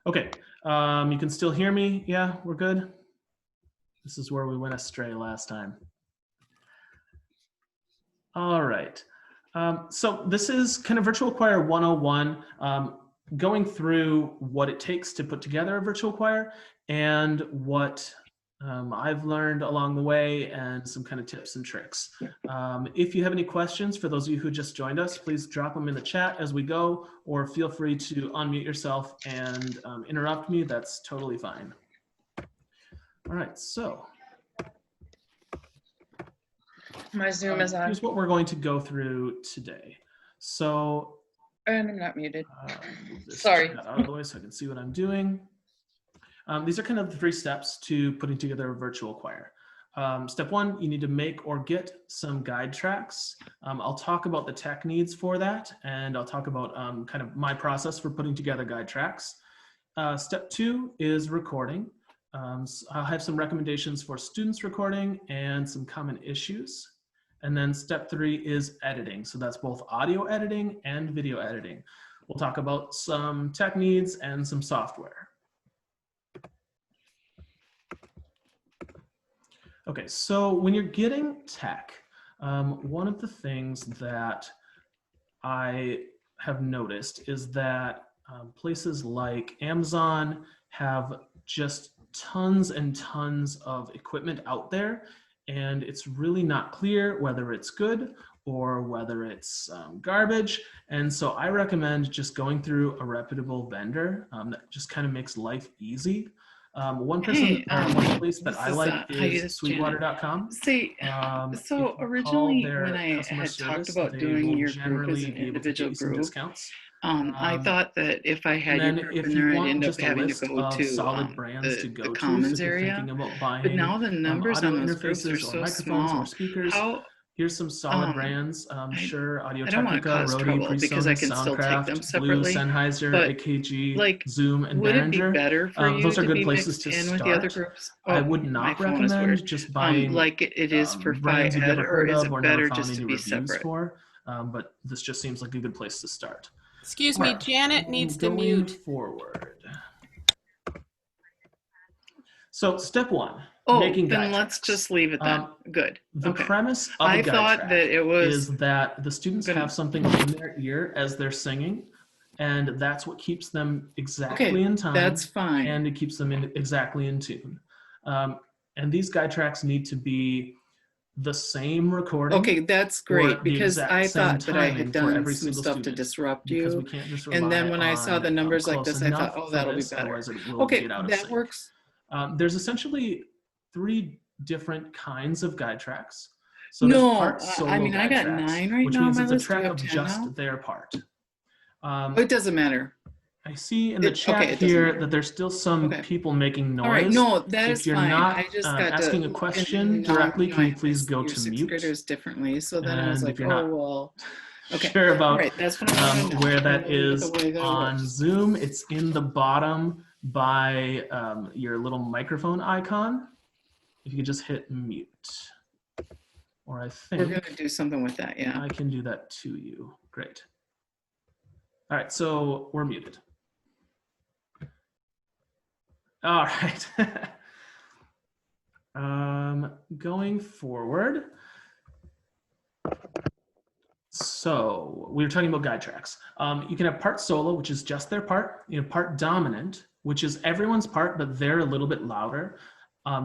Okay, you can still hear me? Yeah, we're good. This is where we went astray last time. All right. So this is kind of Virtual Choir 101, going through what it takes to put together a virtual choir and what I've learned along the way and some kind of tips and tricks. If you have any questions, for those of you who just joined us, please drop them in the chat as we go, or feel free to unmute yourself and interrupt me. That's totally fine. All right, so my Zoom is on. Here's what we're going to go through today. So, and I'm not muted. This Sorry. Out of the way so I can see what I'm doing. These are kind of the 3 steps to putting together a virtual choir. Step 1, you need to make or get some guide tracks. I'll talk about the tech needs for that, and I'll talk about kind of my process for putting together guide tracks. Step 2 is recording. So I'll have some recommendations for students recording and some common issues. And then step 3 is editing. So that's both audio editing and video editing. We'll talk about some tech needs and some software. Okay, so when you're getting tech, one of the things that I have noticed is that places like Amazon have just tons and tons of equipment out there, and it's really not clear whether it's good or whether it's garbage. And so I recommend just going through a reputable vendor that just kind of makes life easy. One place that I like is Sweetwater.com. See, so originally when I had talked about doing your group as an individual group, discounts. I thought that if I had your group in there, I'd end up having to go to the commons area. But now the numbers on those groups are so small. Here's some solid brands. Sure, Audio Technica, I don't want to cause trouble because I can still take them separately. Blue, Sennheiser, AKG, like, Zoom, and would Behringer. It be better for you those are to good be places to in start. with the other groups? I would not recommend just buying like it is for brands you've Phi-Ed, never or heard is of it or better never found just any to be reviews separate? for. But this just seems like a good place to start. Excuse me, Janet needs to mute. Forward. So step 1. Oh, making then let's just leave it then. Good. The premise of a guide track that it was is that the students have something in their ear as they're singing, and that's what keeps them exactly in time. That's fine. And it keeps them exactly in tune. And these guide tracks need to be the same recording. Okay, that's great, because I thought that I had done some stuff to disrupt you. We can't just and then when I saw the numbers like this, I thought, oh, that'll be better. Okay, that works. There's essentially 3 different kinds of guide tracks. So no, I mean, I got 9 right which now. Means on my it's list. a track of just now? their part. It doesn't matter. I see in the chat here that there's still some people making noise. All right, no, that if is you're fine. not I just got asking a question directly, can you please go to mute? Graders differently, so then I was like, oh well. Okay. Sure about that's where that is on Zoom. It's in the bottom by your little microphone icon. If you could just hit mute. Or I think we're gonna do something with that, yeah. I can do that to you. Great. All right, so we're muted. All right. Going forward. So we were talking about guide tracks. You can have part solo, which is just their part. You know, part dominant, which is everyone's part, but they're a little bit louder.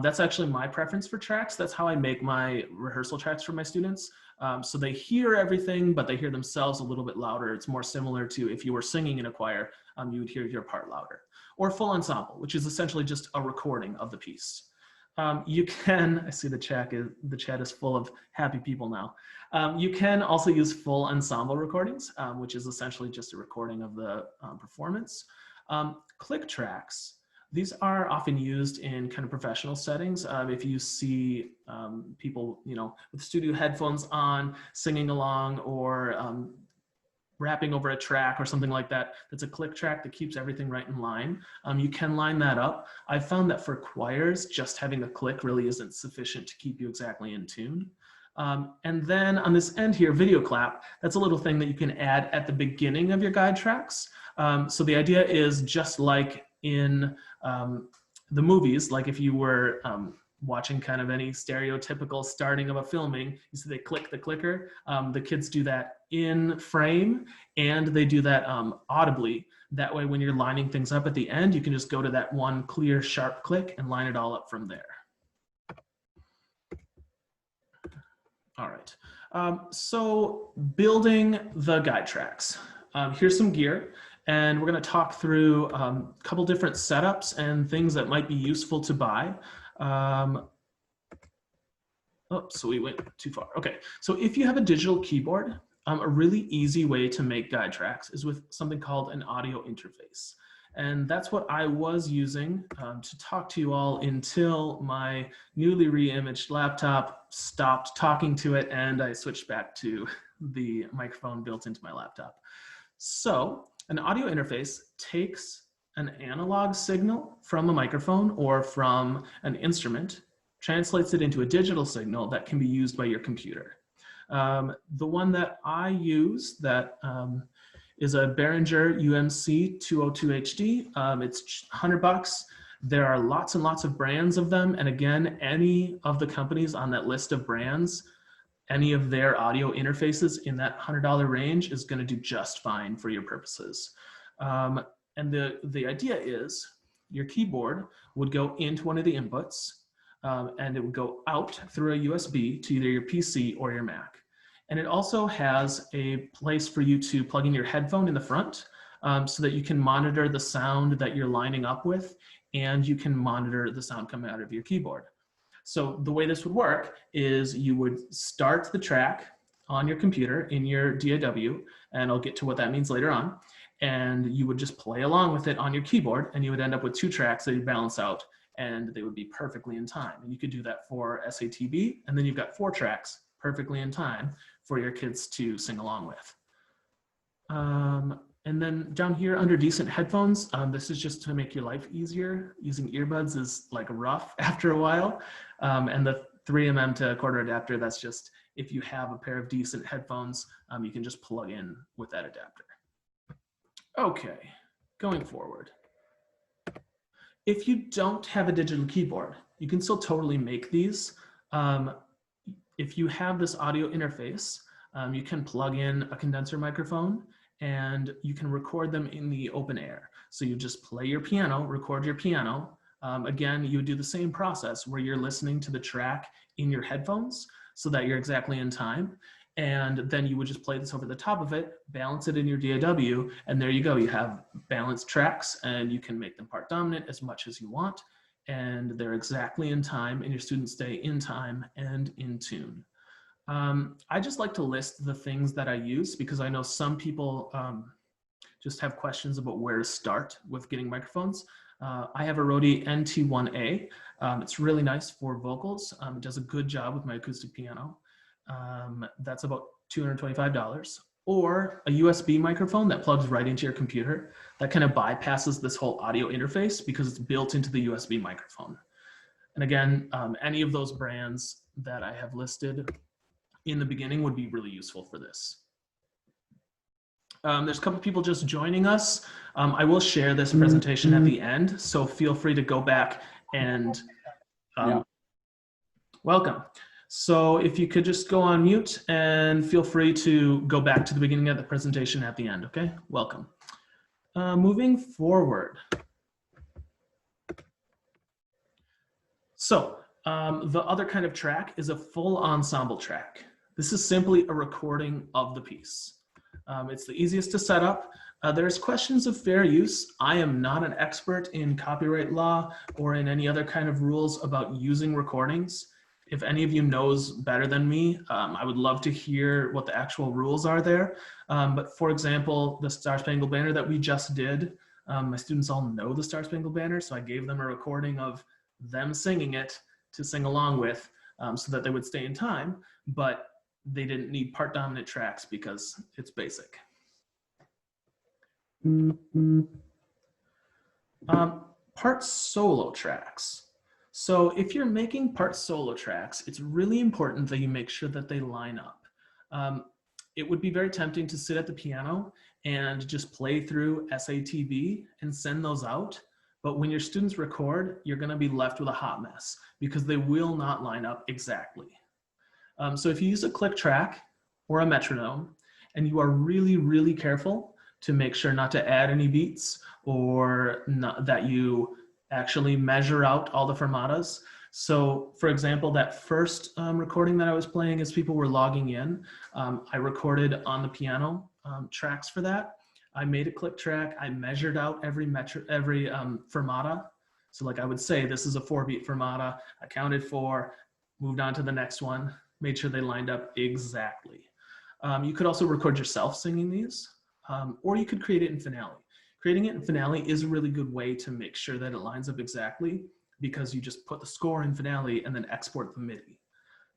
That's actually my preference for tracks. That's how I make my rehearsal tracks for my students. So they hear everything, but they hear themselves a little bit louder. It's more similar to if you were singing in a choir, you would hear your part louder. Or full ensemble, which is essentially just a recording of the piece. You can, I see the chat is full of happy people now. You can also use full ensemble recordings, which is essentially just a recording of the performance. Click tracks. These are often used in kind of professional settings. If you see people, you know, with studio headphones on, singing along, or rapping over a track or something like that, that's a click track that keeps everything right in line. You can line that up. I've found that for choirs, just having a click really isn't sufficient to keep you exactly in tune. And then on this end here, video clap, that's a little thing that you can add at the beginning of your guide tracks. So the idea is just like in the movies, like if you were watching kind of any stereotypical starting of a filming, you see they click the clicker. The kids do that in frame, and they do that audibly. That way, when you're lining things up at the end, you can just go to that one clear, sharp click and line it all up from there. All right, so building the guide tracks. Here's some gear, and we're gonna talk through a couple different setups and things that might be useful to buy. So we went too far. Okay, so if you have a digital keyboard, a really easy way to make guide tracks is with something called an audio interface. And that's what I was using to talk to you all until my newly re-imaged laptop stopped talking to it and I switched back to the microphone built into my laptop. So an audio interface takes an analog signal from a microphone or from an instrument, translates it into a digital signal that can be used by your computer. The one that I use that is a Behringer UMC 202HD. It's $100. There are lots and lots of brands of them. And again, any of the companies on that list of brands, any of their audio interfaces in that $100 range is gonna do just fine for your purposes. And the idea is your keyboard would go into one of the inputs and it would go out through a USB to either your PC or your Mac. And it also has a place for you to plug in your headphone in the front so that you can monitor the sound that you're lining up with, and you can monitor the sound coming out of your keyboard. So the way this would work is you would start the track on your computer in your DAW, and I'll get to what that means later on, and you would just play along with it on your keyboard, and you would end up with 2 tracks that you balance out, and they would be perfectly in time. And you could do that for SATB, and then you've got 4 tracks perfectly in time for your kids to sing along with. And then down here under decent headphones, this is just to make your life easier. Using earbuds is like rough after a while. And the 3mm to 1/4 adapter, that's just if you have a pair of decent headphones, you can just plug in with that adapter. Okay, going forward. If you don't have a digital keyboard, you can still totally make these. If you have this audio interface, you can plug in a condenser microphone and you can record them in the open air. So you just play your piano, record your piano. Again, you would do the same process where you're listening to the track in your headphones so that you're exactly in time. And then you would just play this over the top of it, balance it in your DAW, and there you go. You have balanced tracks and you can make them part dominant as much as you want. And they're exactly in time, and your students stay in time and in tune. I just like to list the things that I use because I know some people just have questions about where to start with getting microphones. I have a Rode NT1A. It's really nice for vocals. It does a good job with my acoustic piano. That's about $225. Or a USB microphone that plugs right into your computer. That kind of bypasses this whole audio interface because it's built into the USB microphone. And again, any of those brands that I have listed in the beginning would be really useful for this. There's a couple people just joining us. I will share this presentation at the end, so feel free to go back and welcome. So if you could just go on mute and feel free to go back to the beginning of the presentation at the end, okay? Welcome. Moving forward. So the other kind of track is a full ensemble track. This is simply a recording of the piece. It's the easiest to set up. There's questions of fair use. I am not an expert in copyright law or in any other kind of rules about using recordings. If any of you knows better than me, I would love to hear what the actual rules are there. But for example, the Star Spangled Banner that we just did, my students all know the Star Spangled Banner, so I gave them a recording of them singing it to sing along with so that they would stay in time, but they didn't need part dominant tracks because it's basic. Part solo tracks. So if you're making part solo tracks, it's really important that you make sure that they line up. It would be very tempting to sit at the piano and just play through SATB and send those out. But when your students record, you're gonna be left with a hot mess because they will not line up exactly. So if you use a click track or a metronome, and you are really, really careful to make sure not to add any beats or not, that you actually measure out all the fermatas. So for example, that first recording that I was playing as people were logging in, I recorded on the piano tracks for that. I made a click track. I measured out every fermata. So like I would say, this is a 4-beat fermata. I counted 4, moved on to the next one, made sure they lined up exactly. You could also record yourself singing these, or you could create it in Finale. Creating it in Finale is a really good way to make sure that it lines up exactly, because you just put the score in Finale and then export the MIDI.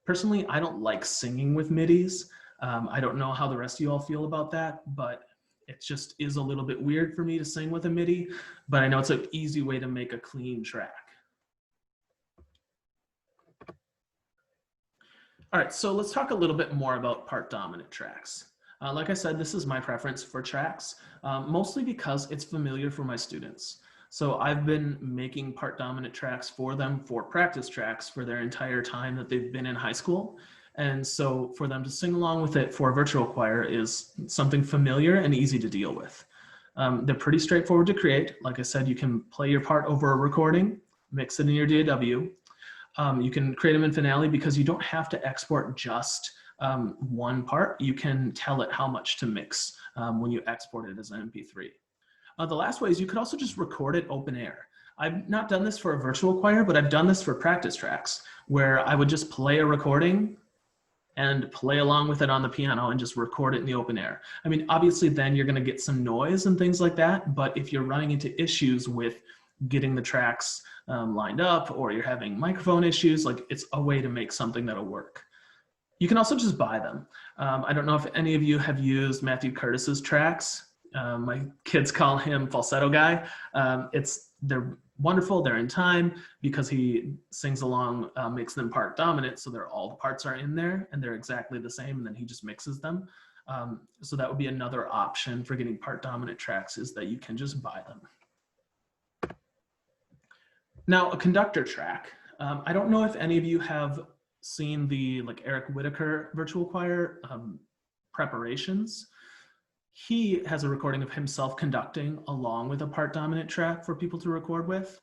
Personally, I don't like singing with MIDIs. I don't know how the rest of you all feel about that, but it just is a little bit weird for me to sing with a MIDI, but I know it's an easy way to make a clean track. All right, so let's talk a little bit more about part dominant tracks. Like I said, this is my preference for tracks, mostly because it's familiar for my students. So I've been making part dominant tracks for them for practice tracks for their entire time that they've been in high school. And so for them to sing along with it for a virtual choir is something familiar and easy to deal with. They're pretty straightforward to create. Like I said, you can play your part over a recording, mix it in your DAW. You can create them in Finale because you don't have to export just one part. You can tell it how much to mix when you export it as an MP3. The last way is you could also just record it open air. I've not done this for a virtual choir, but I've done this for practice tracks where I would just play a recording and play along with it on the piano and just record it in the open air. I mean, obviously then you're gonna get some noise and things like that, but if you're running into issues with getting the tracks lined up, or you're having microphone issues, like it's a way to make something that'll work. You can also just buy them. I don't know if any of you have used Matthew Curtis's tracks. My kids call him Falsetto Guy. They're wonderful, they're in time because he sings along, makes them part dominant, so all the parts are in there and they're exactly the same, and then he just mixes them. So that would be another option for getting part dominant tracks, is that you can just buy them. Now, a conductor track. I don't know if any of you have seen the Eric Whitaker virtual choir preparations. He has a recording of himself conducting along with a part dominant track for people to record with.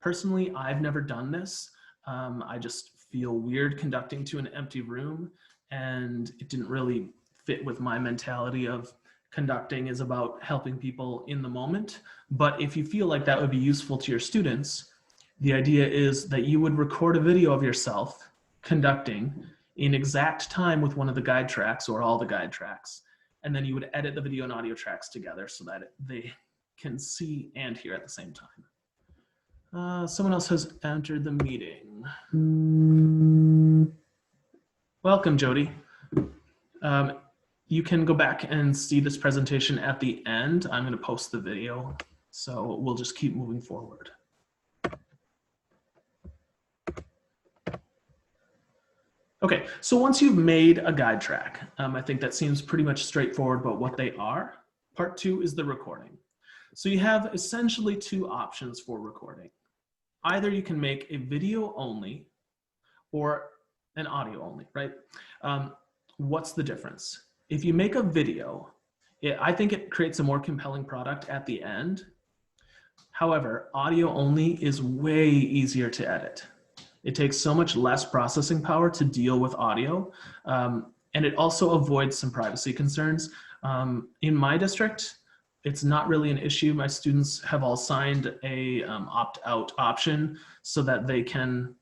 Personally, I've never done this. I just feel weird conducting to an empty room, and it didn't really fit with my mentality of conducting is about helping people in the moment. But if you feel like that would be useful to your students, the idea is that you would record a video of yourself conducting in exact time with one of the guide tracks or all the guide tracks. And then you would edit the video and audio tracks together so that they can see and hear at the same time. Someone else has entered the meeting. Welcome, Jody. You can go back and see this presentation at the end. I'm going to post the video, so we'll just keep moving forward. Okay, so once you've made a guide track, I think that seems pretty much straightforward about what they are. Part 2 is the recording. So you have essentially 2 options for recording. Either you can make a video only or an audio only, right? What's the difference? If you make a video, I think it creates a more compelling product at the end. However, audio only is way easier to edit. It takes so much less processing power to deal with audio, and it also avoids some privacy concerns. In my district, it's not really an issue. My students have all signed a opt-out option so that they can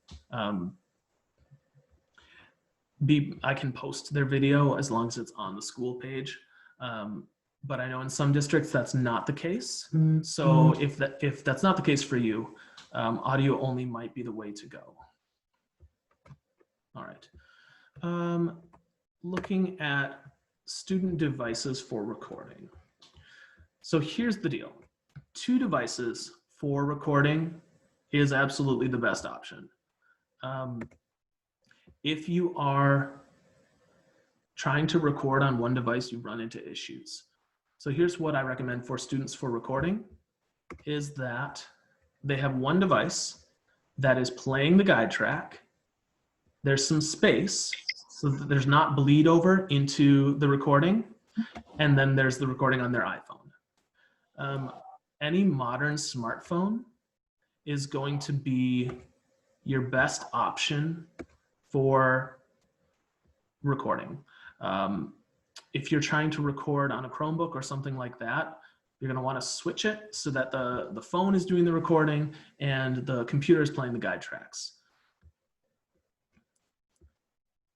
I can post their video as long as it's on the school page. But I know in some districts that's not the case. So if that's not the case for you, audio only might be the way to go. All right. Looking at student devices for recording. So here's the deal. 2 devices for recording is absolutely the best option. If you are trying to record on one device, you run into issues. So here's what I recommend for students for recording is that they have one device that is playing the guide track. There's some space so that there's not bleed over into the recording. And then there's the recording on their iPhone. Any modern smartphone is going to be your best option for recording. If you're trying to record on a Chromebook or something like that, you're going to want to switch it so that the phone is doing the recording and the computer is playing the guide tracks.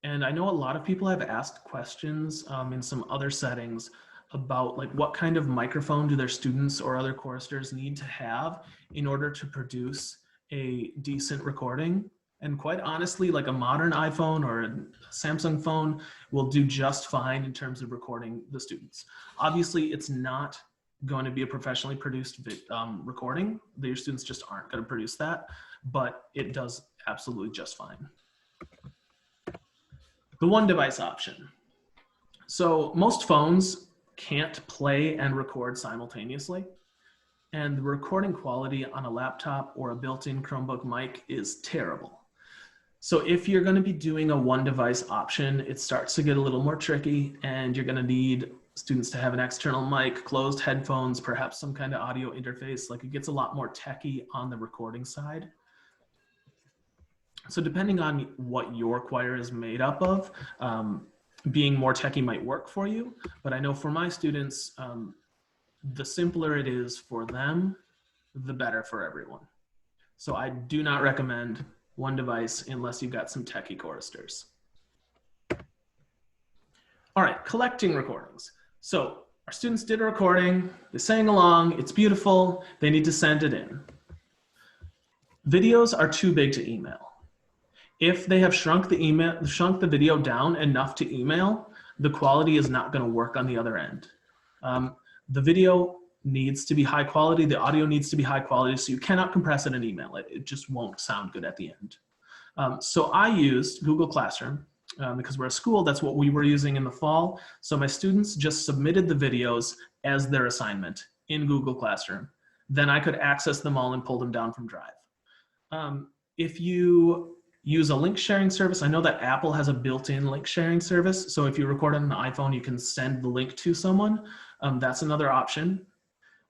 And I know a lot of people have asked questions in some other settings about like what kind of microphone do their students or other choristers need to have in order to produce a decent recording. And quite honestly, like a modern iPhone or a Samsung phone will do just fine in terms of recording the students. Obviously, it's not going to be a professionally produced recording. Your students just aren't going to produce that, but it does absolutely just fine. The one device option. So most phones can't play and record simultaneously. And the recording quality on a laptop or a built-in Chromebook mic is terrible. So if you're going to be doing a one device option, it starts to get a little more tricky, and you're going to need students to have an external mic, closed headphones, perhaps some kind of audio interface. Like, it gets a lot more techy on the recording side. So depending on what your choir is made up of, being more techy might work for you. But I know for my students, the simpler it is for them, the better for everyone. So I do not recommend one device unless you've got some techie choristers. All right, collecting recordings. So our students did a recording, they sang along, it's beautiful, they need to send it in. Videos are too big to email. If they have shrunk the video down enough to email, the quality is not going to work on the other end. The video needs to be high quality, the audio needs to be high quality, so you cannot compress it and email it. It just won't sound good at the end. So I used Google Classroom because we're a school, that's what we were using in the fall. So my students just submitted the videos as their assignment in Google Classroom. Then I could access them all and pull them down from Drive. If you use a link sharing service, I know that Apple has a built-in link sharing service. So if you record on an iPhone, you can send the link to someone. That's another option.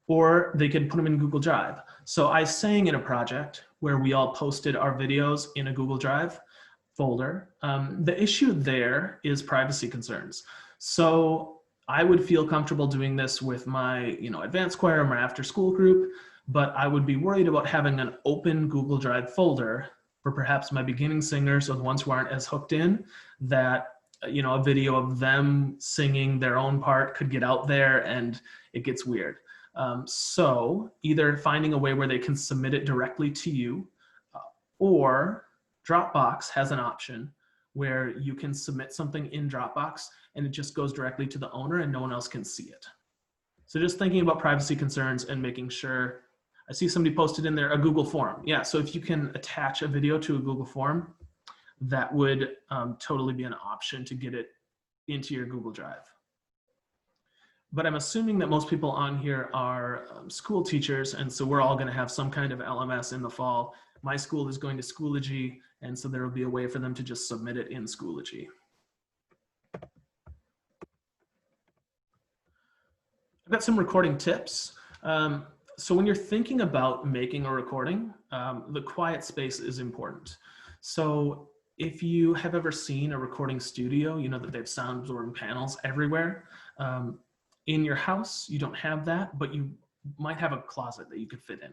Or they can put them in Google Drive. So I sang in a project where we all posted our videos in a Google Drive folder. The issue there is privacy concerns. So I would feel comfortable doing this with my advanced choir or my after school group, but I would be worried about having an open Google Drive folder for perhaps my beginning singers or the ones who aren't as hooked in, that a video of them singing their own part could get out there and it gets weird. So either finding a way where they can submit it directly to you, or Dropbox has an option where you can submit something in Dropbox and it just goes directly to the owner and no one else can see it. So just thinking about privacy concerns and making sure. I see somebody posted in there a Google form. Yeah, so if you can attach a video to a Google form, that would totally be an option to get it into your Google Drive. But I'm assuming that most people on here are school teachers, and so we're all going to have some kind of LMS in the fall. My school is going to Schoology, and so there will be a way for them to just submit it in Schoology. I've got some recording tips. So when you're thinking about making a recording, the quiet space is important. So if you have ever seen a recording studio, you know that they have sound absorbing panels everywhere. In your house, you don't have that, but you might have a closet that you could fit in.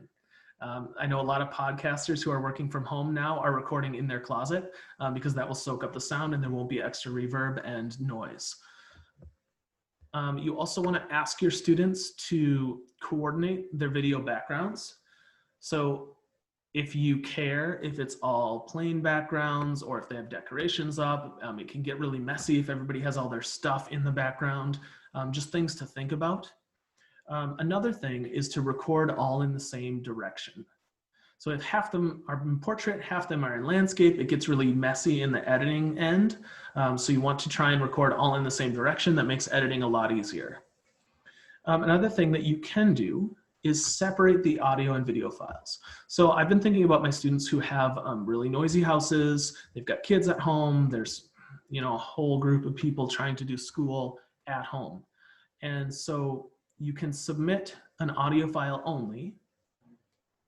I know a lot of podcasters who are working from home now are recording in their closet because that will soak up the sound and there won't be extra reverb and noise. You also want to ask your students to coordinate their video backgrounds. So if you care if it's all plain backgrounds or if they have decorations up, it can get really messy if everybody has all their stuff in the background. Just things to think about. Another thing is to record all in the same direction. So if half them are in portrait, half them are in landscape, it gets really messy in the editing end. So you want to try and record all in the same direction. That makes editing a lot easier. Another thing that you can do is separate the audio and video files. So I've been thinking about my students who have really noisy houses, they've got kids at home, there's a whole group of people trying to do school at home. And so you can submit an audio file only,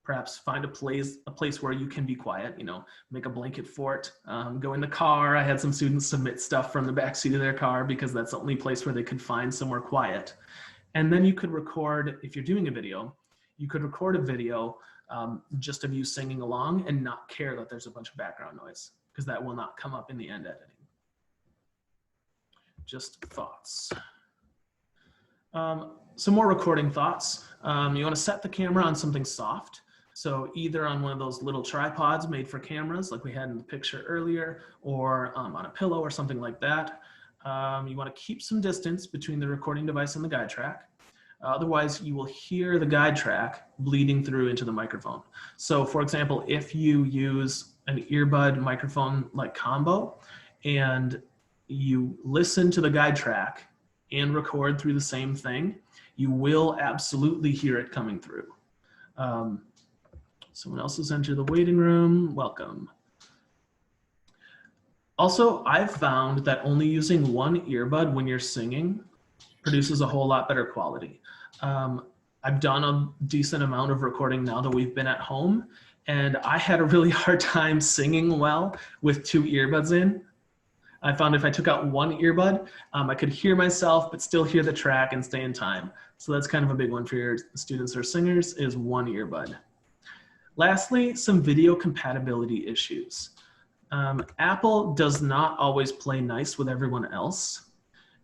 perhaps find a place where you can be quiet, make a blanket fort, go in the car. I had some students submit stuff from the backseat of their car because that's the only place where they could find somewhere quiet. And then you could record, if you're doing a video, you could record a video just of you singing along and not care that there's a bunch of background noise, because that will not come up in the end editing. Just thoughts. Some more recording thoughts. You want to set the camera on something soft. So either on one of those little tripods made for cameras like we had in the picture earlier, or on a pillow or something like that. You want to keep some distance between the recording device and the guide track. Otherwise, you will hear the guide track bleeding through into the microphone. So for example, if you use an earbud microphone like combo and you listen to the guide track and record through the same thing, you will absolutely hear it coming through. Someone else has entered the waiting room. Welcome. Also, I've found that only using one earbud when you're singing produces a whole lot better quality. I've done a decent amount of recording now that we've been at home, and I had a really hard time singing well with 2 earbuds in. I found if I took out one earbud, I could hear myself, but still hear the track and stay in time. So that's kind of a big one for your students or singers, is one earbud. Lastly, some video compatibility issues. Apple does not always play nice with everyone else.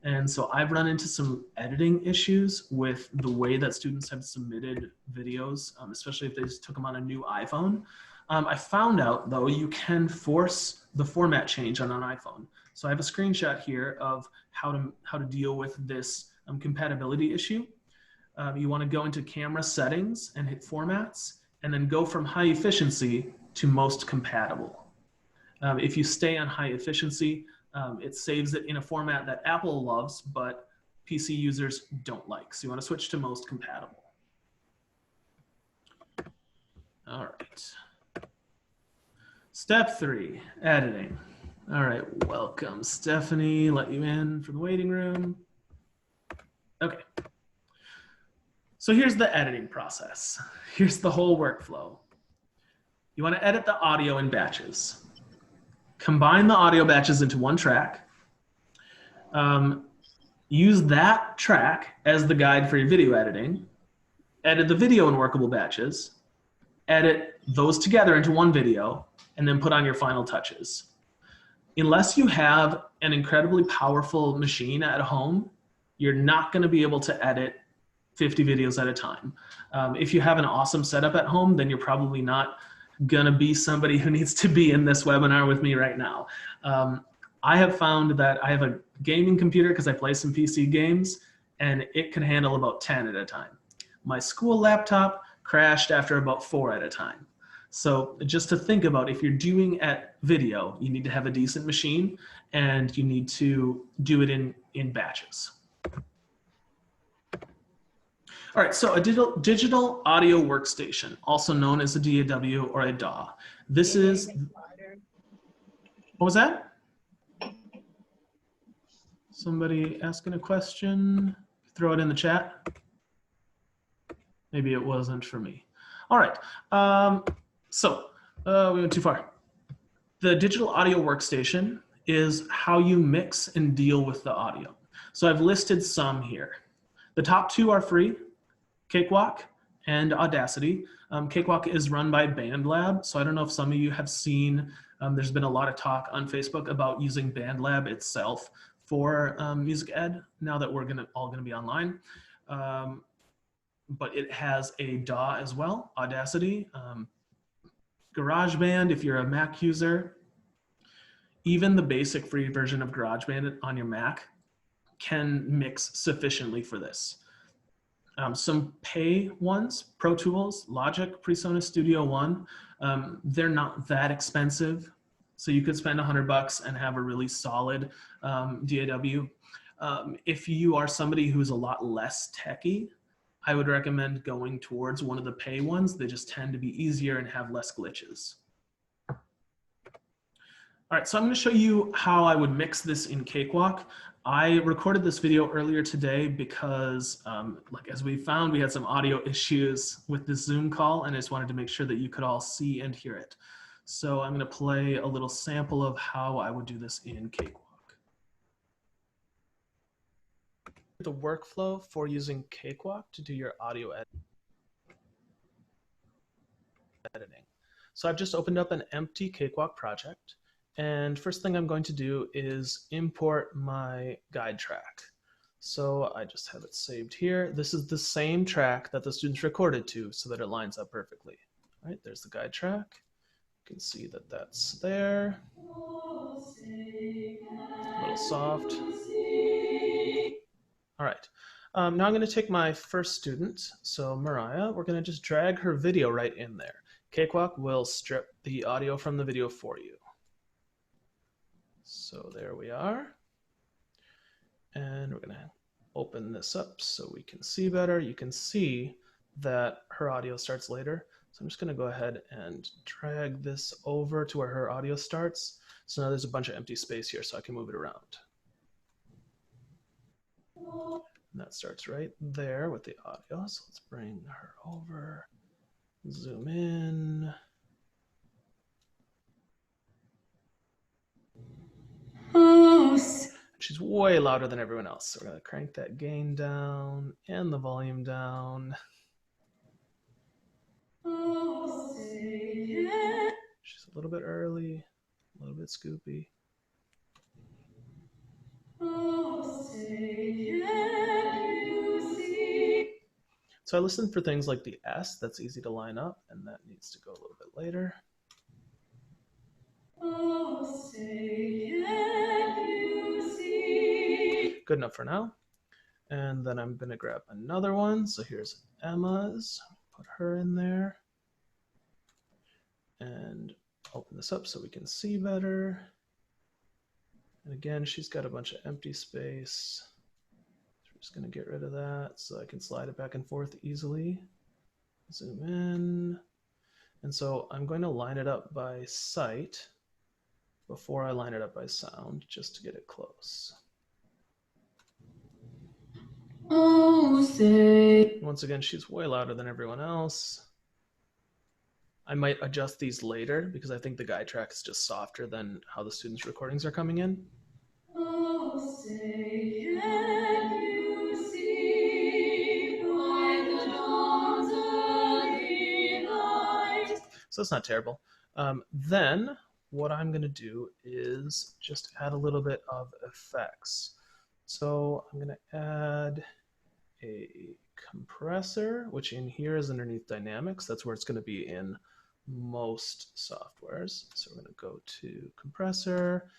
And so I've run into some editing issues with the way that students have submitted videos, especially if they just took them on a new iPhone. I found out, though, you can force the format change on an iPhone. So I have a screenshot here of how to deal with this compatibility issue. You want to go into camera settings and hit formats, and then go from high efficiency to most compatible. If you stay on high efficiency, it saves it in a format that Apple loves, but PC users don't like. So you want to switch to most compatible. All right. Step 3, editing. All right, welcome, Stephanie. Let you in from the waiting room. Okay. So here's the editing process. Here's the whole workflow. You want to edit the audio in batches. Combine the audio batches into one track. Use that track as the guide for your video editing. Edit the video in workable batches. Edit those together into one video, and then put on your final touches. Unless you have an incredibly powerful machine at home, you're not going to be able to edit 50 videos at a time. If you have an awesome setup at home, then you're probably not gonna be somebody who needs to be in this webinar with me right now. I have found that I have a gaming computer because I play some PC games, and it can handle about 10 at a time. My school laptop crashed after about 4 at a time. So just to think about, if you're doing at video, you need to have a decent machine, and you need to do it in batches. All right, so a digital audio workstation, also known as a DAW or a DAW. This is, what was that? Somebody asking a question? Throw it in the chat. Maybe it wasn't for me. All right, we went too far. The digital audio workstation is how you mix and deal with the audio. So I've listed some here. The top 2 are free. Cakewalk and Audacity. Cakewalk is run by BandLab, so I don't know if some of you have seen, there's been a lot of talk on Facebook about using BandLab itself for music ed, now that we're all gonna be online. But it has a DAW as well, Audacity. GarageBand, if you're a Mac user, even the basic free version of GarageBand on your Mac can mix sufficiently for this. Some pay ones, Pro Tools, Logic, PreSonus Studio One, they're not that expensive. So you could spend $100 and have a really solid DAW. If you are somebody who's a lot less techy, I would recommend going towards one of the pay ones. They just tend to be easier and have less glitches. All right, so I'm going to show you how I would mix this in Cakewalk. I recorded this video earlier today because, like as we found, we had some audio issues with this Zoom call, and I just wanted to make sure that you could all see and hear it. So I'm going to play a little sample of how I would do this in Cakewalk. The workflow for using Cakewalk to do your audio editing. So I've just opened up an empty Cakewalk project. And first thing I'm going to do is import my guide track. So I just have it saved here. This is the same track that the students recorded to so that it lines up perfectly. All right, there's the guide track. You can see that that's there. A little soft. All right, now I'm going to take my first student, so Mariah. We're going to just drag her video right in there. Cakewalk will strip the audio from the video for you. So there we are. And we're going to open this up so we can see better. You can see that her audio starts later. So I'm just going to go ahead and drag this over to where her audio starts. So now there's a bunch of empty space here, so I can move it around. And that starts right there with the audio. So let's bring her over, zoom in. She's way louder than everyone else. So we're going to crank that gain down and the volume down. She's a little bit early, a little bit scoopy. So I listened for things like the S, that's easy to line up, and that needs to go a little bit later. Good enough for now. And then I'm going to grab another one. So here's Emma's. Put her in there. And open this up so we can see better. And again, she's got a bunch of empty space. So we're just going to get rid of that so I can slide it back and forth easily. Zoom in. And so I'm going to line it up by sight before I line it up by sound, just to get it close. Once again, she's way louder than everyone else. I might adjust these later because I think the guide track is just softer than how the students' recordings are coming in. So it's not terrible. Then what I'm going to do is just add a little bit of effects. So I'm going to add a compressor, which in here is underneath dynamics. That's where it's going to be in most softwares. So we're going to go to compressor,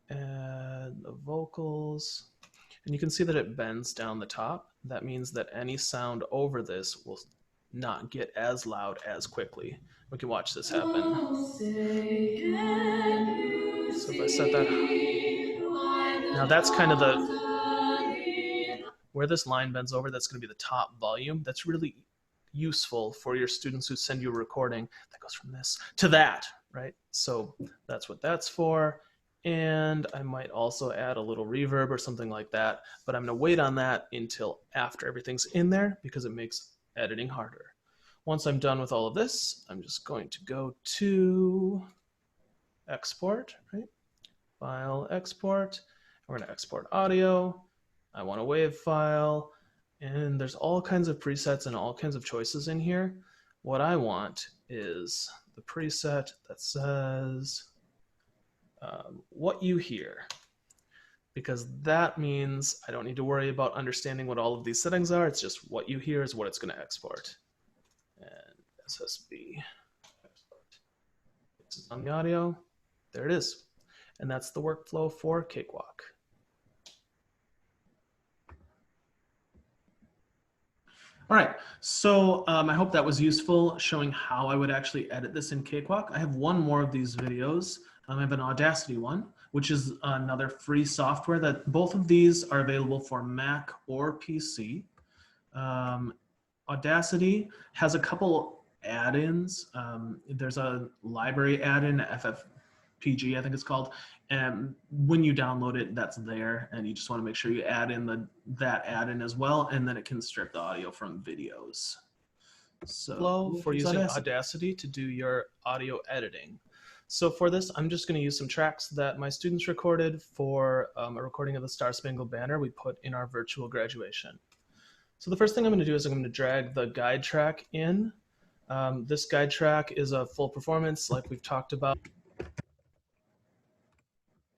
add the vocals, and you can see that it bends down the top. That means that any sound over this will not get as loud as quickly. We can watch this happen. So if I set that, now that's kind of where this line bends over, that's going to be the top volume. That's really useful for your students who send you a recording that goes from this to that, right? So that's what that's for. And I might also add a little reverb or something like that, but I'm going to wait on that until after everything's in there because it makes editing harder. Once I'm done with all of this, I'm just going to go to export, right? File, export. We're going to export audio. I want a WAV file, and there's all kinds of presets and all kinds of choices in here. What I want is the preset that says what you hear, because that means I don't need to worry about understanding what all of these settings are. It's just what you hear is what it's going to export. And SSB export. This is on the audio. There it is. And that's the workflow for Cakewalk. All right, so I hope that was useful, showing how I would actually edit this in Cakewalk. I have one more of these videos. I have an Audacity one, which is another free software that both of these are available for Mac or PC. Audacity has a couple add-ins. There's a library add-in, FFPG, I think it's called. And when you download it, that's there. And you just want to make sure you add in that add-in as well. And then it can strip the audio from videos. So for using Audacity to do your audio editing. So for this, I'm just going to use some tracks that my students recorded for a recording of the Star Spangled Banner we put in our virtual graduation. So the first thing I'm going to do is I'm going to drag the guide track in. This guide track is a full performance like we've talked about.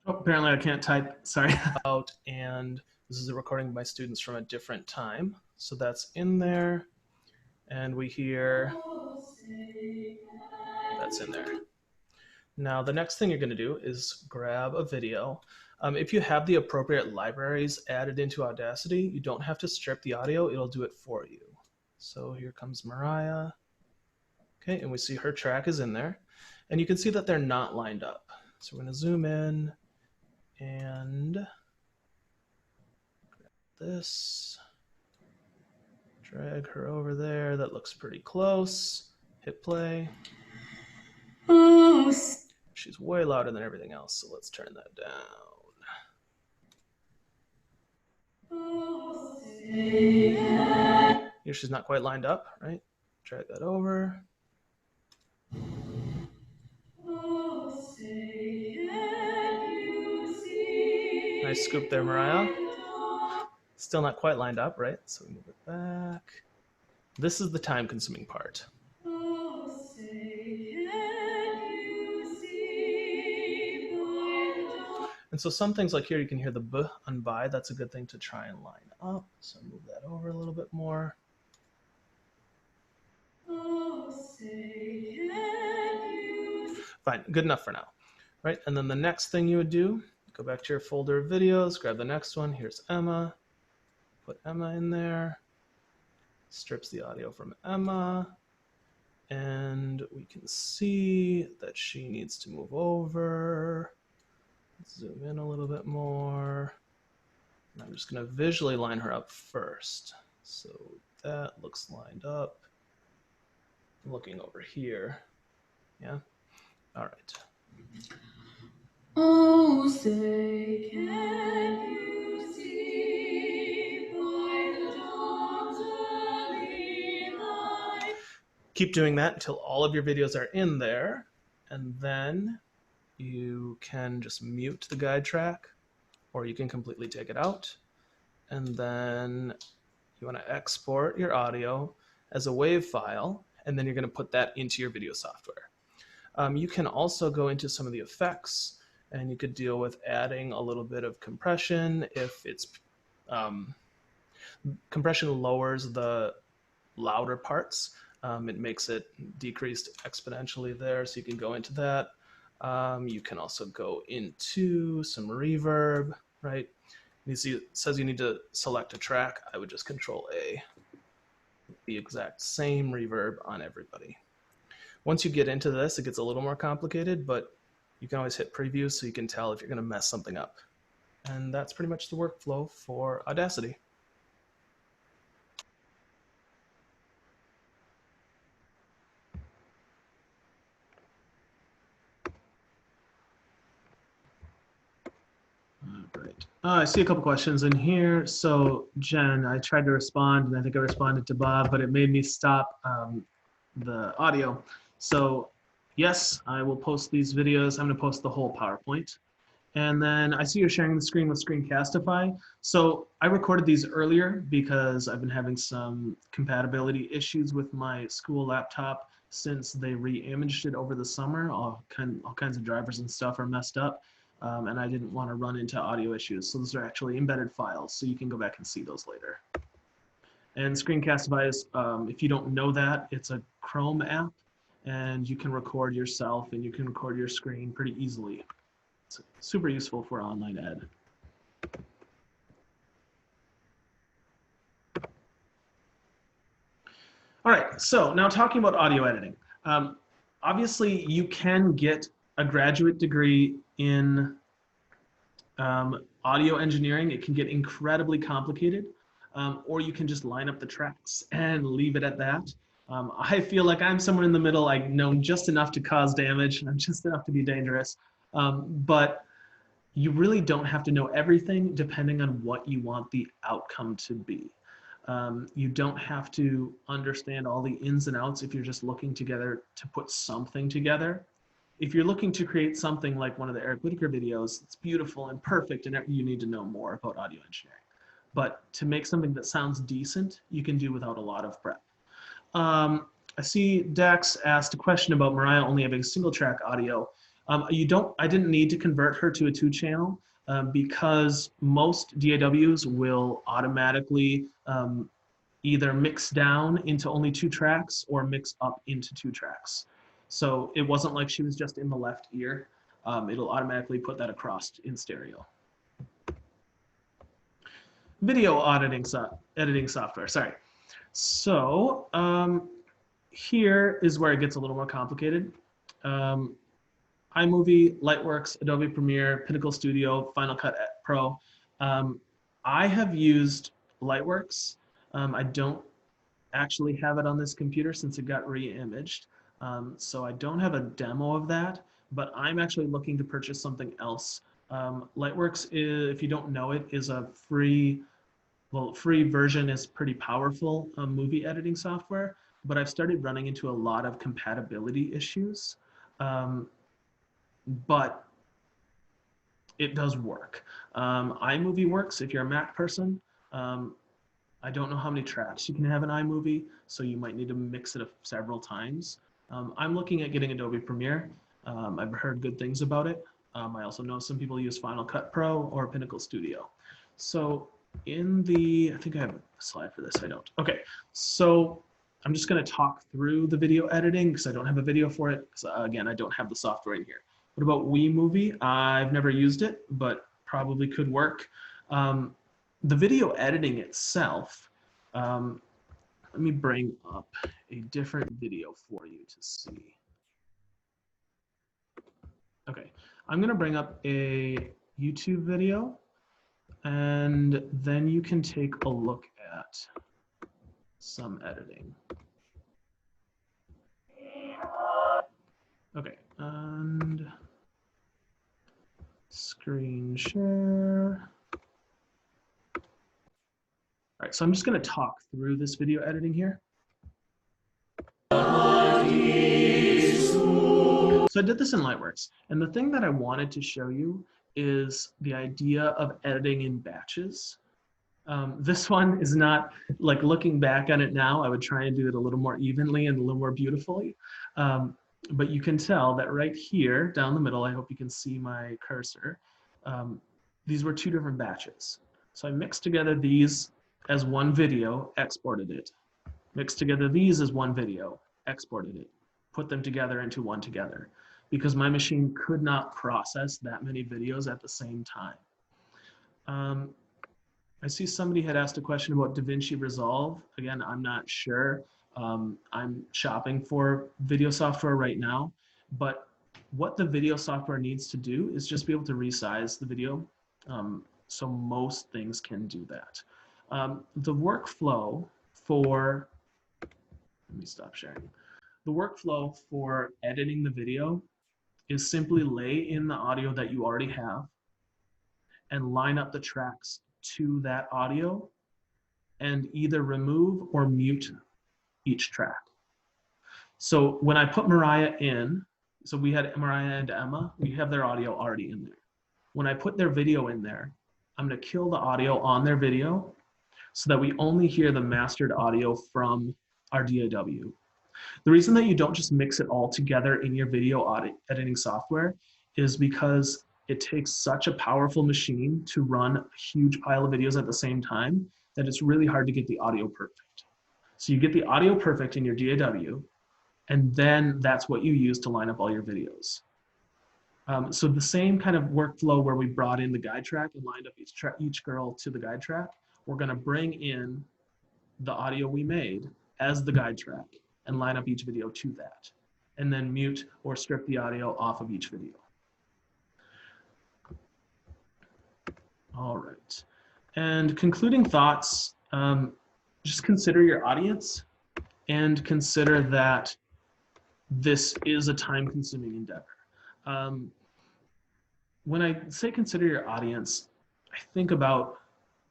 Oh, apparently I can't type, sorry. And this is a recording of my students from a different time. So that's in there. And we hear, that's in there. Now, the next thing you're going to do is grab a video. If you have the appropriate libraries added into Audacity, you don't have to strip the audio. It'll do it for you. So here comes Mariah. Okay, and we see her track is in there. And you can see that they're not lined up. So we're going to zoom in and grab this. Drag her over there. That looks pretty close. Hit play. She's way louder than everything else, so let's turn that down. Here she's not quite lined up, right? Drag that over. Nice scoop there, Mariah. Still not quite lined up, right? So we move it back. This is the time-consuming part. And so some things like here, you can hear the B on by. That's a good thing to try and line up. So move that over a little bit more. Fine, good enough for now, right? And then the next thing you would do, go back to your folder of videos, grab the next one. Here's Emma. Put Emma in there. Strips the audio from Emma. And we can see that she needs to move over. Zoom in a little bit more. And I'm just going to visually line her up first. So that looks lined up. I'm looking over here. Yeah? All right. Oh, say, can you see by the dawn's early light? Keep doing that until all of your videos are in there. And then you can just mute the guide track, or you can completely take it out. And then you want to export your audio as a WAV file, and then you're going to put that into your video software. You can also go into some of the effects, and you could deal with adding a little bit of compression. If it's compression lowers the louder parts, it makes it decreased exponentially there, so you can go into that. You can also go into some reverb, right? You see it says you need to select a track. I would just Control A. The exact same reverb on everybody. Once you get into this, it gets a little more complicated, but you can always hit preview so you can tell if you're going to mess something up. And that's pretty much the workflow for Audacity. Great. I see a couple questions in here. So Jen, I tried to respond, and I think I responded to Bob, but it made me stop the audio. So yes, I will post these videos. I'm going to post the whole PowerPoint. And then I see you're sharing the screen with Screencastify. So I recorded these earlier because I've been having some compatibility issues with my school laptop since they re-imaged it over the summer. All kinds of drivers and stuff are messed up. And I didn't want to run into audio issues. So those are actually embedded files, so you can go back and see those later. And Screencastify is, if you don't know that, it's a Chrome app, and you can record yourself and you can record your screen pretty easily. It's super useful for online ed. All right, so now talking about audio editing. Obviously, you can get a graduate degree in audio engineering. It can get incredibly complicated. or you can just line up the tracks and leave it at that. I feel like I'm somewhere in the middle. I know just enough to cause damage and just enough to be dangerous. But you really don't have to know everything depending on what you want the outcome to be. You don't have to understand all the ins and outs if you're just looking together to put something together. If you're looking to create something like one of the Eric Whitacre videos, it's beautiful and perfect, and you need to know more about audio engineering. But to make something that sounds decent, you can do without a lot of prep. I see Dax asked a question about Mariah only having single track audio. I didn't need to convert her to a 2-channel because most DAWs will automatically either mix down into only 2 tracks or mix up into 2 tracks. So it wasn't like she was just in the left ear. It'll automatically put that across in stereo. Video editing software, sorry. So here is where it gets a little more complicated. iMovie, Lightworks, Adobe Premiere, Pinnacle Studio, Final Cut Pro. I have used Lightworks. I don't actually have it on this computer since it got re-imaged. So I don't have a demo of that, but I'm actually looking to purchase something else. Lightworks, if you don't know it, is a free version, is pretty powerful movie editing software, but I've started running into a lot of compatibility issues. But it does work. iMovie works if you're a Mac person. I don't know how many tracks you can have in iMovie, so you might need to mix it several times. I'm looking at getting Adobe Premiere. I've heard good things about it. I also know some people use Final Cut Pro or Pinnacle Studio. So I think I have a slide for this, I don't. Okay, so I'm just gonna talk through the video editing because I don't have a video for it. Because again, I don't have the software in here. What about WeMovie? I've never used it, but probably could work. The video editing itself, let me bring up a different video for you to see. Okay, I'm gonna bring up a YouTube video and then you can take a look at some editing. Okay, and screen share. All right, so I'm just going to talk through this video editing here. So I did this in Lightworks, and the thing that I wanted to show you is the idea of editing in batches. This one is not, like looking back on it now, I would try and do it a little more evenly and a little more beautifully. But you can tell that right here down the middle, I hope you can see my cursor, these were 2 different batches. So I mixed together these as one video, exported it. Mixed together these as one video, exported it. Put them together into one together because my machine could not process that many videos at the same time. I see somebody had asked a question about DaVinci Resolve. Again, I'm not sure. I'm shopping for video software right now, but what the video software needs to do is just be able to resize the video. So most things can do that. The workflow for, let me stop sharing. The workflow for editing the video is simply lay in the audio that you already have and line up the tracks to that audio and either remove or mute each track. So when I put Mariah in, so we had Mariah and Emma, we have their audio already in there. When I put their video in there, I'm gonna kill the audio on their video so that we only hear the mastered audio from our DAW. The reason that you don't just mix it all together in your video editing software is because it takes such a powerful machine to run a huge pile of videos at the same time that it's really hard to get the audio perfect. So you get the audio perfect in your DAW, and then that's what you use to line up all your videos. So the same kind of workflow where we brought in the guide track and lined up each girl to the guide track, we're gonna bring in the audio we made as the guide track and line up each video to that, and then mute or strip the audio off of each video. All right, and concluding thoughts, just consider your audience and consider that this is a time-consuming endeavor. When I say consider your audience, I think about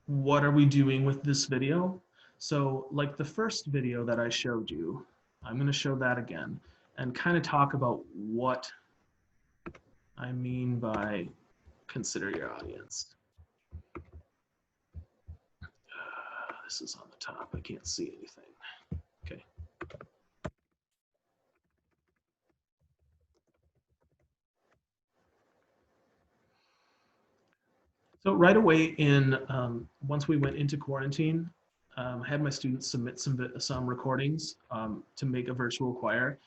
what are we doing with this video? So like the first video that I showed you, I'm going to show that again and kind of talk about what I mean by consider your audience. This is on the top. I can't see anything. Okay. So right away once we went into quarantine, I had my students submit some recordings to make a virtual choir.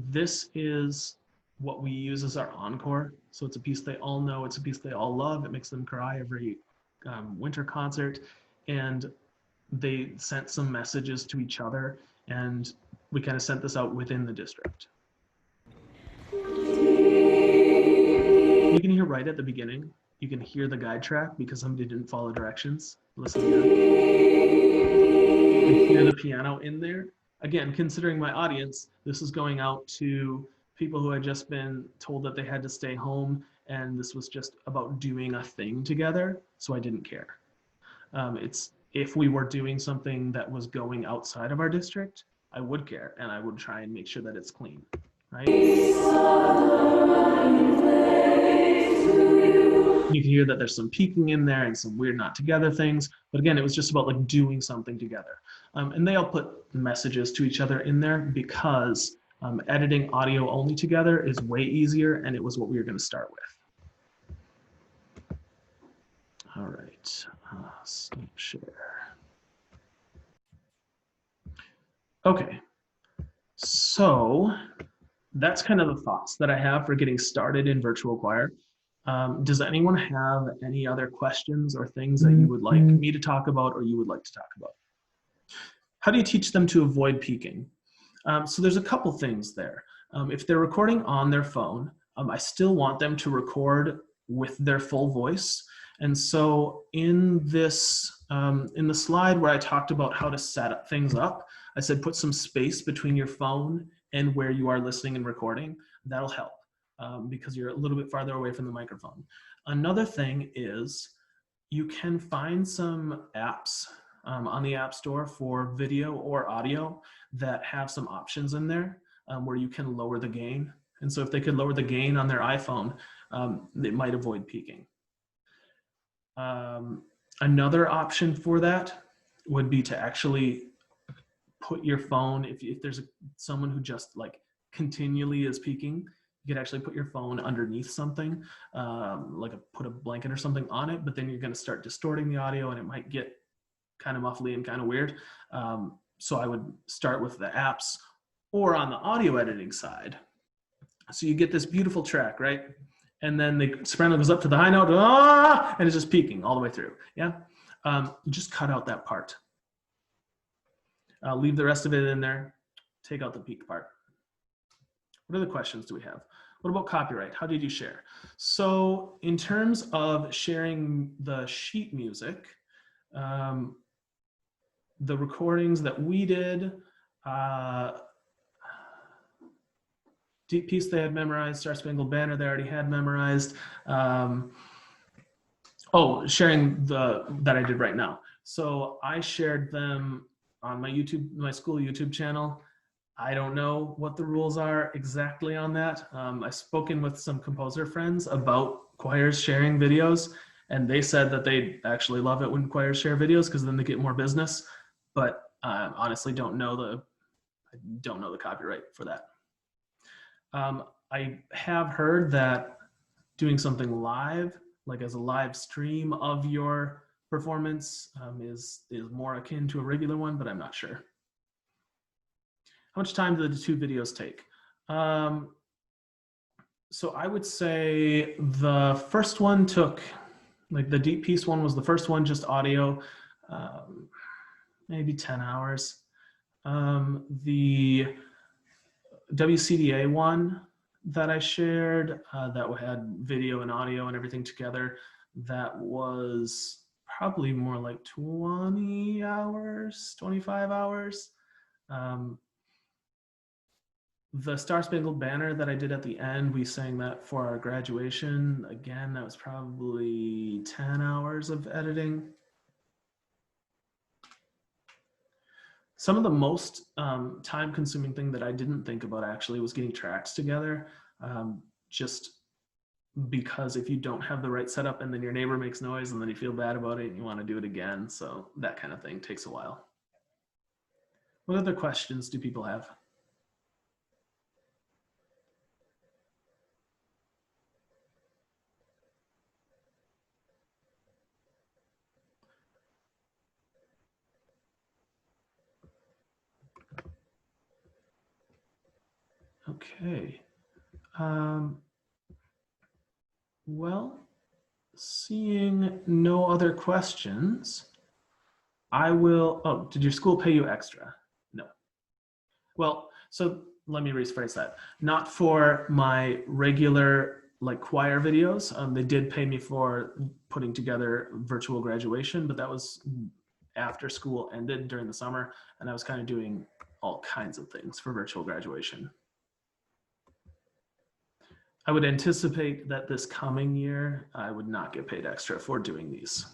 This is what we use as our encore. So it's a piece they all know. It's a piece they all love. It makes them cry every winter concert. And they sent some messages to each other, and we kind of sent this out within the district. You can hear right at the beginning, you can hear the guide track because somebody didn't follow directions. Listen again. You can hear the piano in there. Again, considering my audience, this is going out to people who had just been told that they had to stay home, and this was just about doing a thing together, so I didn't care. If we were doing something that was going outside of our district, I would care, and I would try and make sure that it's clean, right? You can hear that there's some peaking in there and some weird not together things, but again, it was just about like doing something together. And they all put messages to each other in there because editing audio only together is way easier, and it was what we were going to start with. All right, stop share. Okay, so that's kind of the thoughts that I have for getting started in virtual choir. Does anyone have any other questions or things that you would like me to talk about or you would like to talk about? How do you teach them to avoid peaking? So there's a couple things there. If they're recording on their phone, I still want them to record with their full voice. And so in this, in the slide where I talked about how to set things up, I said put some space between your phone and where you are listening and recording. That'll help because you're a little bit farther away from the microphone. Another thing is you can find some apps on the App Store for video or audio that have some options in there where you can lower the gain. And so if they could lower the gain on their iPhone, it might avoid peaking. Another option for that would be to actually put your phone, if there's someone who just like continually is peaking, you could actually put your phone underneath something, like put a blanket or something on it, but then you're going to start distorting the audio and it might get kind of muffly and kind of weird. So I would start with the apps or on the audio editing side. So you get this beautiful track, right? And then the soprano goes up to the high note, and it's just peaking all the way through, yeah? Just cut out that part. Leave the rest of it in there, take out the peak part. What other questions do we have? What about copyright? How did you share? So in terms of sharing the sheet music, the recordings that we did, Deep Piece they had memorized, Star Spangled Banner they already had memorized. Oh, sharing that I did right now. So I shared them on my school YouTube channel. I don't know what the rules are exactly on that. I've spoken with some composer friends about choirs sharing videos, and they said that they actually love it when choirs share videos because then they get more business. But honestly, don't know the copyright for that. I have heard that doing something live, like as a live stream of your performance, is more akin to a regular one, but I'm not sure. How much time do the two videos take? So I would say the first one took, like the Deep Piece one was the first one, just audio, maybe 10 hours. The WCDA one that I shared that had video and audio and everything together, that was probably more like 20 hours, 25 hours. The Star Spangled Banner that I did at the end, we sang that for our graduation. Again, that was probably 10 hours of editing. Some of the most time-consuming thing that I didn't think about actually was getting tracks together. Just because if you don't have the right setup and then your neighbor makes noise and then you feel bad about it and you want to do it again. So that kind of thing takes a while. What other questions do people have? Okay. Well, seeing no other questions, I will, oh, did your school pay you extra? No. Well, so let me rephrase that. Not for my regular like choir videos. They did pay me for putting together virtual graduation, but that was after school ended during the summer, and I was kind of doing all kinds of things for virtual graduation. I would anticipate that this coming year, I would not get paid extra for doing these.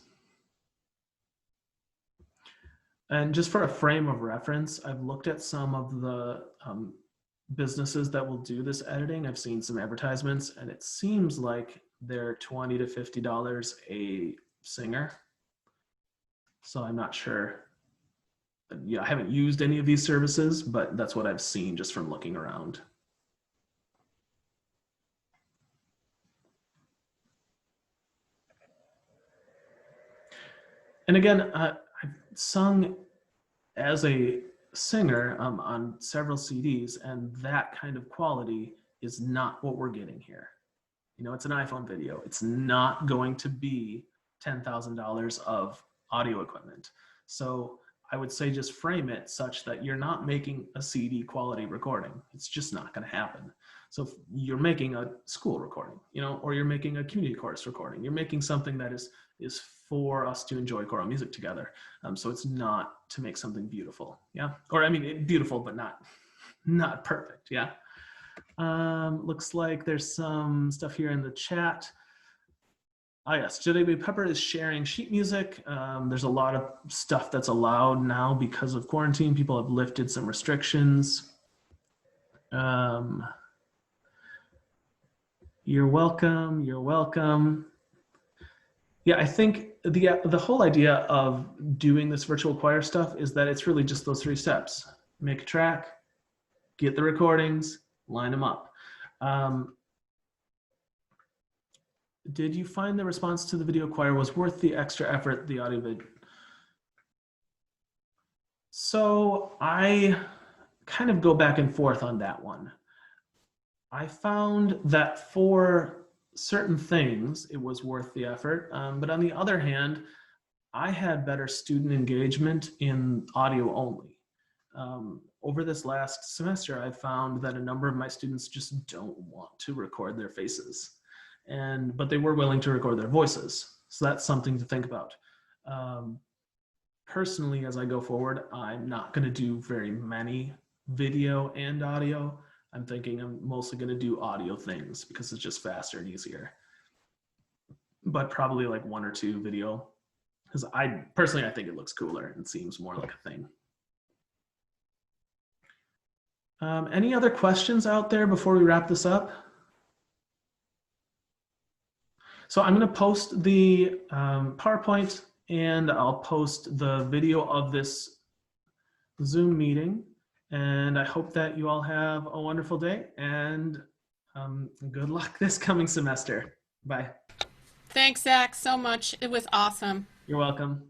And just for a frame of reference, I've looked at some of the businesses that will do this editing. I've seen some advertisements, and it seems like they're $20 to $50 a singer. So I'm not sure. Yeah, I haven't used any of these services, but that's what I've seen just from looking around. And again, I've sung as a singer on several CDs, and that kind of quality is not what we're getting here. You know, it's an iPhone video. It's not going to be $10,000 of audio equipment. So I would say just frame it such that you're not making a CD quality recording. It's just not going to happen. So if you're making a school recording, you know, or you're making a community chorus recording, you're making something that is for us to enjoy choral music together. So it's not to make something beautiful, yeah? Or I mean, beautiful, but not perfect, yeah? Looks like there's some stuff here in the chat. Ah, yes, Jalebi Pepper is sharing sheet music. There's a lot of stuff that's allowed now because of quarantine. People have lifted some restrictions. You're welcome, you're welcome. Yeah, I think the whole idea of doing this virtual choir stuff is that it's really just those 3 steps. Make a track, get the recordings, line them up. Did you find the response to the video choir was worth the extra effort, the audio vid? So I kind of go back and forth on that one. I found that for certain things, it was worth the effort. But on the other hand, I had better student engagement in audio only. Over this last semester, I found that a number of my students just don't want to record their faces, but they were willing to record their voices. So that's something to think about. Personally, as I go forward, I'm not going to do very many video and audio. I'm thinking I'm mostly going to do audio things because it's just faster and easier. But probably like 1 or 2 video, because I think it looks cooler and seems more like a thing. Any other questions out there before we wrap this up? So I'm going to post the PowerPoint, and I'll post the video of this Zoom meeting. And I hope that you all have a wonderful day, and good luck this coming semester. Bye. Thanks, Zach, so much. It was awesome. You're welcome.